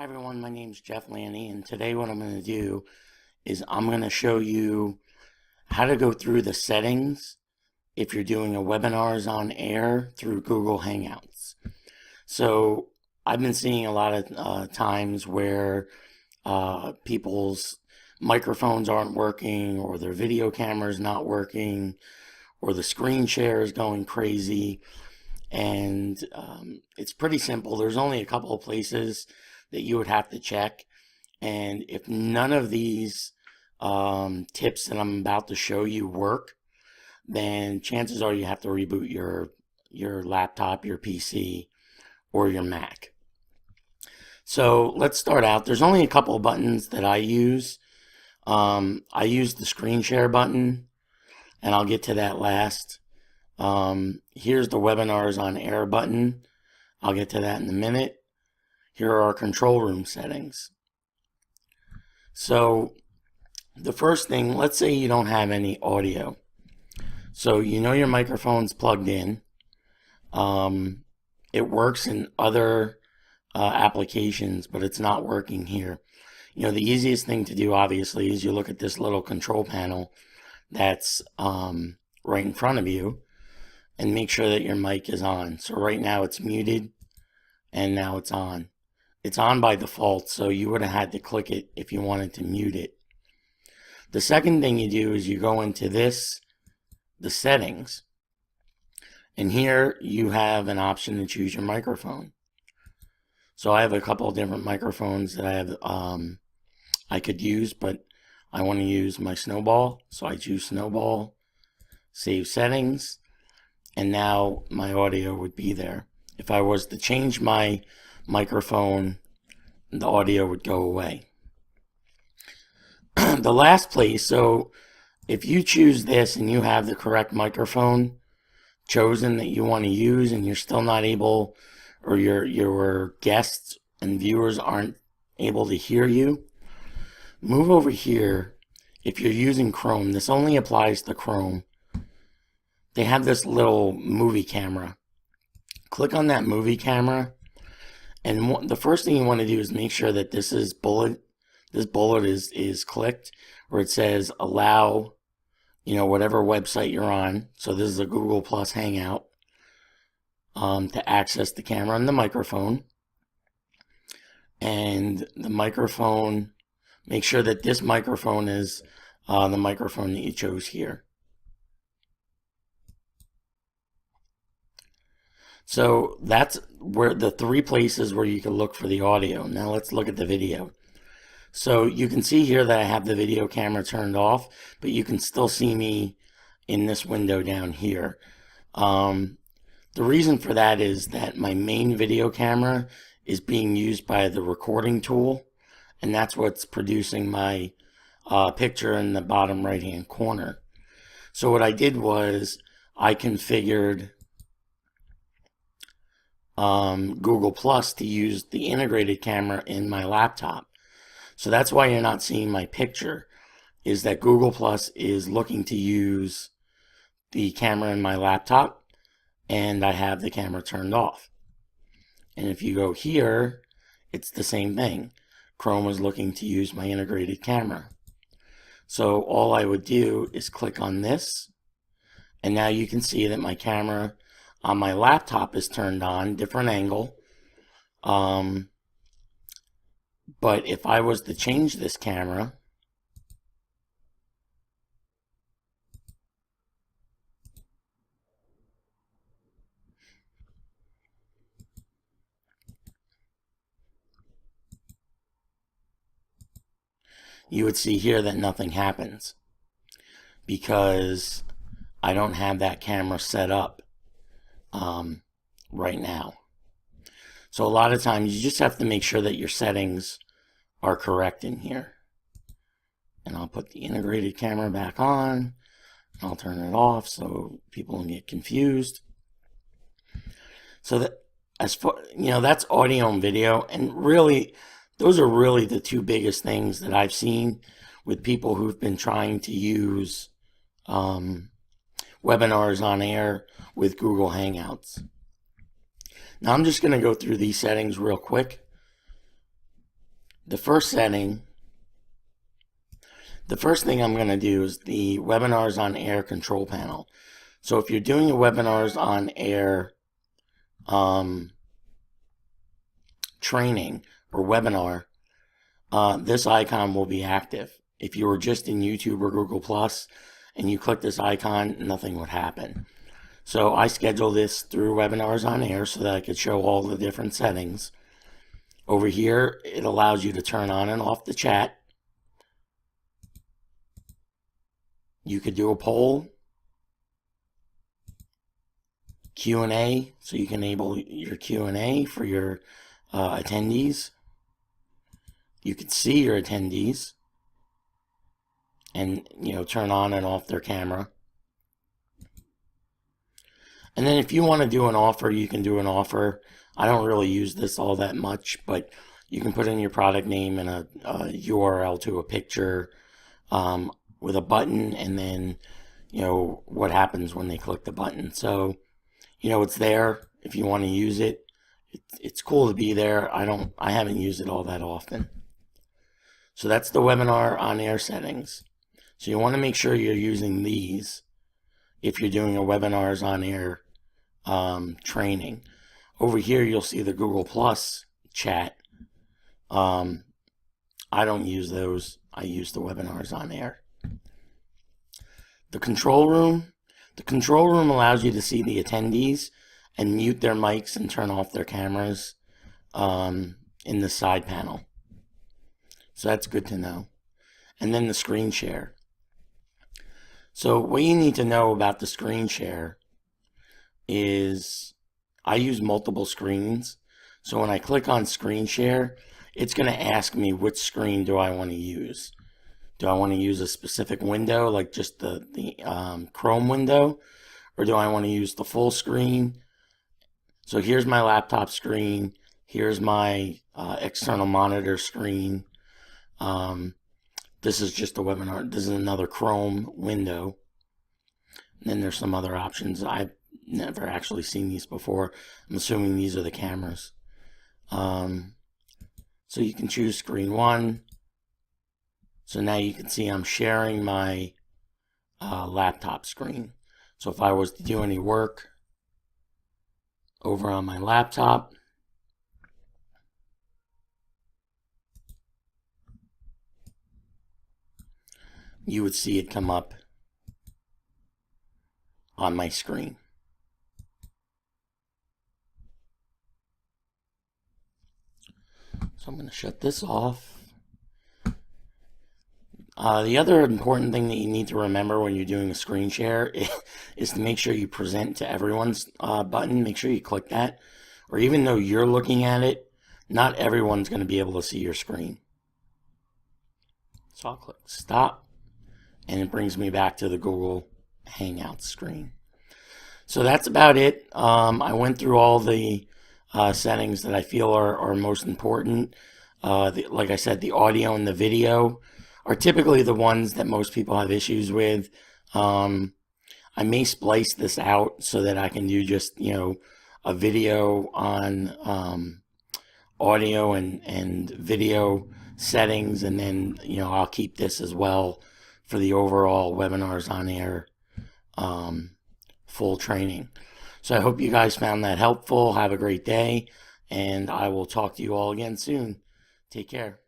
Hi everyone, my name is Jeff Lanny, and today what I'm going to do is I'm going to show you how to go through the settings if you're doing a Webinars on Air through Google Hangouts. So I've been seeing a lot of times where people's microphones aren't working, or their video camera is not working, or the screen share is going crazy. And it's pretty simple. There's only a couple of places that you would have to check, and if none of these tips that I'm about to show you work, then chances are you have to reboot your laptop, your PC, or your Mac. So let's start out. There's only a couple of buttons that I use. I use the screen share button, and I'll get to that last. Here's the Webinars on Air button. I'll get to that in a minute. Here are our control room settings. So the first thing, let's say you don't have any audio. So you know your microphone's plugged in. It works in other applications, but it's not working here. You know, the easiest thing to do, obviously, is you look at this little control panel that's right in front of you and make sure that your mic is on. So right now it's muted, and now it's on. It's on by default, so you would have had to click it if you wanted to mute it. The second thing you do is you go into the settings, and here you have an option to choose your microphone. So I have a couple of different microphones that I could use, but I want to use my Snowball, so I choose Snowball, save settings, and now my audio would be there. If I was to change my microphone, the audio would go away. The last place, so if you choose this and you have the correct microphone chosen that you want to use, and you're still not able, or your guests and viewers aren't able to hear you, move over here. If you're using Chrome, this only applies to Chrome. They have this little movie camera. Click on that movie camera, and the first thing you want to do is make sure that this bullet is clicked, where it says allow, whatever website you're on. So this is a Google Plus Hangout, to access the camera and the microphone. And the microphone, make sure that this microphone is the microphone that you chose here. So that's where the three places where you can look for the audio. Now let's look at the video. So you can see here that I have the video camera turned off, but you can still see me in this window down here. The reason for that is that my main video camera is being used by the recording tool, and that's what's producing my picture in the bottom right hand corner. So what I did was I configured Google Plus to use the integrated camera in my laptop. So that's why you're not seeing my picture, is that Google Plus is looking to use the camera in my laptop, and I have the camera turned off. And if you go here, it's the same thing. Chrome is looking to use my integrated camera. So all I would do is click on this, and now you can see that my camera on my laptop is turned on, different angle. But if I was to change this camera, you would see here that nothing happens, because I don't have that camera set up right now. So a lot of times you just have to make sure that your settings are correct in here. And I'll put the integrated camera back on. I'll turn it off so people don't get confused. So that, as far, that's audio and video, and really those are really the two biggest things that I've seen with people who've been trying to use Webinars on Air with Google Hangouts. Now I'm just going to go through these settings real quick. The first thing I'm going to do is the Webinars on Air control panel. So if you're doing a Webinars on Air training or webinar, this icon will be active. If you were just in YouTube or Google Plus and you click this icon, nothing would happen. So I schedule this through Webinars on Air so that I could show all the different settings. Over here, it allows you to turn on and off the chat. You could do a poll, Q&A, so you can enable your Q&A for your attendees. You can see your attendees and, turn on and off their camera. And then if you want to do an offer, you can do an offer. I don't really use this all that much, but you can put in your product name and a URL to a picture with a button, and then, what happens when they click the button. So, it's there if you want to use it. It's cool to be there. I haven't used it all that often. So that's the Webinar on Air settings. So you want to make sure you're using these if you're doing a Webinars on Air training. Over here you'll see the Google Plus chat. I don't use those. I use the Webinars on Air. The control room. The control room allows you to see the attendees and mute their mics and turn off their cameras in the side panel. So that's good to know. And then the screen share. So what you need to know about the screen share is I use multiple screens. So when I click on screen share, it's going to ask me which screen do I want to use. Do I want to use a specific window, like just the Chrome window, or do I want to use the full screen? So here's my laptop screen. Here's my external monitor screen. This is just a webinar. This is another Chrome window. And then there's some other options. I've never actually seen these before. I'm assuming these are the cameras. So you can choose screen 1. So now you can see I'm sharing my laptop screen. So if I was to do any work over on my laptop, you would see it come up on my screen. So I'm going to shut this off. The other important thing that you need to remember when you're doing a screen share is to make sure you present to everyone's button. Make sure you click that. Or even though you're looking at it, not everyone's going to be able to see your screen. So I'll click stop, and it brings me back to the Google Hangouts screen. So that's about it. I went through all the settings that I feel are most important. Like I said, the audio and the video are typically the ones that most people have issues with. I may splice this out so that I can do just, a video on audio and video settings, and then, I'll keep this as well for the overall Webinars on Air full training. So I hope you guys found that helpful. Have a great day, and I will talk to you all again soon. Take care.